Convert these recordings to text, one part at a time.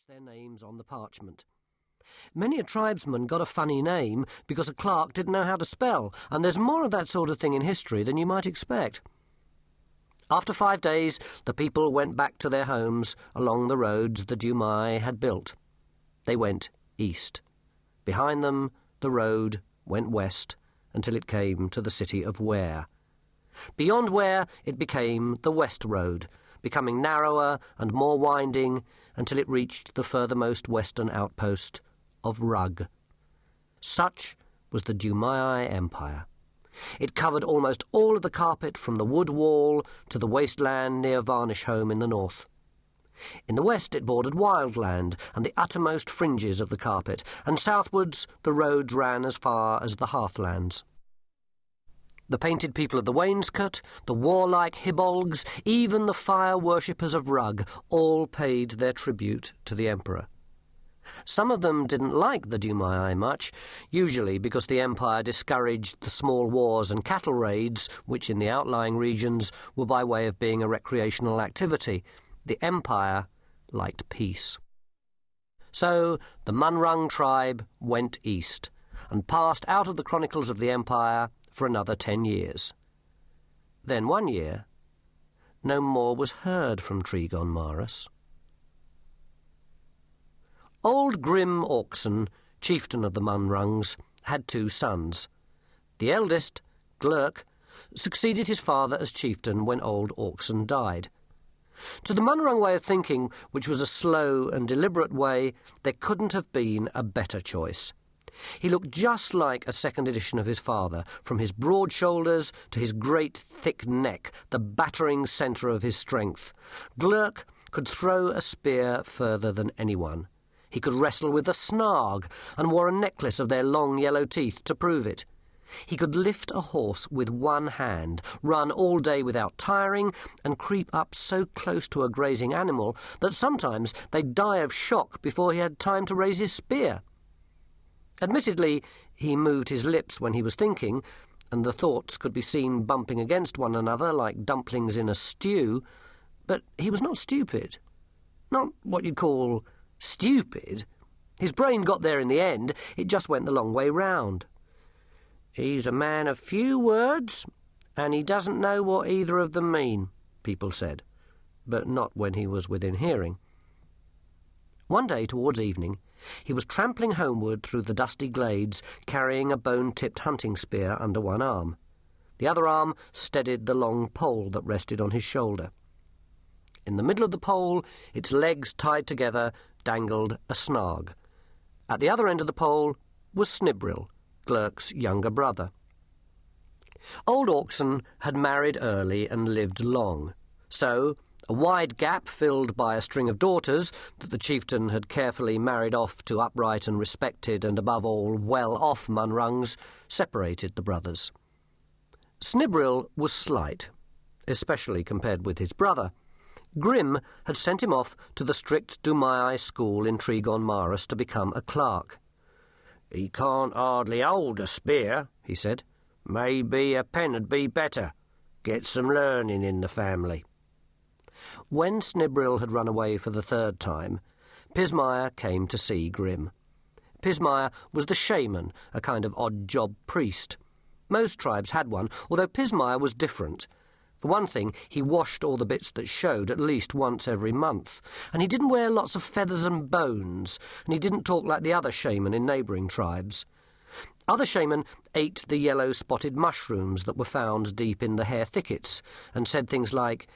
their names on the parchment. Many a tribesman got a funny name because a clerk didn't know how to spell, and there's more of that sort of thing in history than you might expect. After 5 days, the people went back to their homes along the roads the Dumai had built. They went east. Behind them, the road went west until it came to the city of Ware. Beyond Ware, it became the West Road, becoming narrower and more winding until it reached the furthermost western outpost of Rug. Such was the Dumai Empire. It covered almost all of the carpet from the wood wall to the wasteland near Varnishholm in the north. In the west it bordered wildland and the uttermost fringes of the carpet, and southwards the roads ran as far as the heathlands. The painted people of the wainscot, the warlike Hibolgs, even the fire-worshippers of Rug, all paid their tribute to the emperor. Some of them didn't like the Dumai much, usually because the empire discouraged the small wars and cattle raids, which in the outlying regions were by way of being a recreational activity. The empire liked peace. So the Munrung tribe went east and passed out of the chronicles of the empire for another 10 years. Then one year, no more was heard from Tregon Marus. Old Grim Orkson, chieftain of the Munrungs, had 2 sons. The eldest, Glurk, succeeded his father as chieftain when old Orkson died. To the Munrung way of thinking, which was a slow and deliberate way, there couldn't have been a better choice. He looked just like a second edition of his father, from his broad shoulders to his great thick neck, the battering centre of his strength. Glurk could throw a spear further than anyone. He could wrestle with a snarg and wore a necklace of their long yellow teeth to prove it. He could lift a horse with one hand, run all day without tiring, and creep up so close to a grazing animal that sometimes they'd die of shock before he had time to raise his spear. Admittedly, he moved his lips when he was thinking, and the thoughts could be seen bumping against one another like dumplings in a stew, but he was not stupid. Not what you'd call stupid. His brain got there in the end, it just went the long way round. "He's a man of few words, and he doesn't know what either of them mean," people said, but not when he was within hearing. One day towards evening, he was trampling homeward through the dusty glades, carrying a bone-tipped hunting spear under one arm. The other arm steadied the long pole that rested on his shoulder. In the middle of the pole, its legs tied together, dangled a snarg. At the other end of the pole was Snibril, Glurk's younger brother. Old Orkson had married early and lived long, so a wide gap filled by a string of daughters that the chieftain had carefully married off to upright and respected and above all well-off Munrungs separated the brothers. Snibril was slight, especially compared with his brother. Grim had sent him off to the strict Dumai school in Tregon Marus to become a clerk. "He can't hardly hold a spear," he said. "Maybe a pen'd be better. Get some learning in the family." When Snibril had run away for the 3rd time, Pismire came to see Grim. Pismire was the shaman, a kind of odd-job priest. Most tribes had one, although Pismire was different. For one thing, he washed all the bits that showed at least once every month, and he didn't wear lots of feathers and bones, and he didn't talk like the other shaman in neighbouring tribes. Other shaman ate the yellow-spotted mushrooms that were found deep in the hair thickets, and said things like,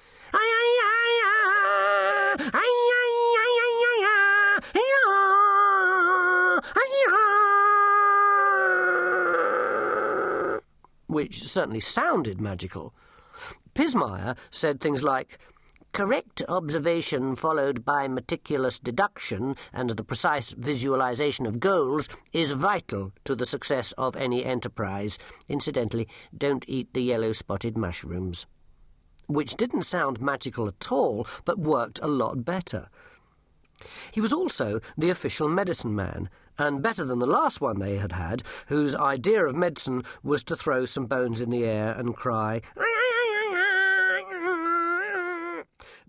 which certainly sounded magical. Pismire said things like, "Correct observation followed by meticulous deduction and the precise visualization of goals is vital to the success of any enterprise. Incidentally, don't eat the yellow-spotted mushrooms." Which didn't sound magical at all, but worked a lot better. He was also the official medicine man, and better than the last one they had had, whose idea of medicine was to throw some bones in the air and cry,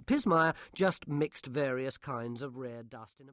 Pismire just mixed various kinds of rare dust in a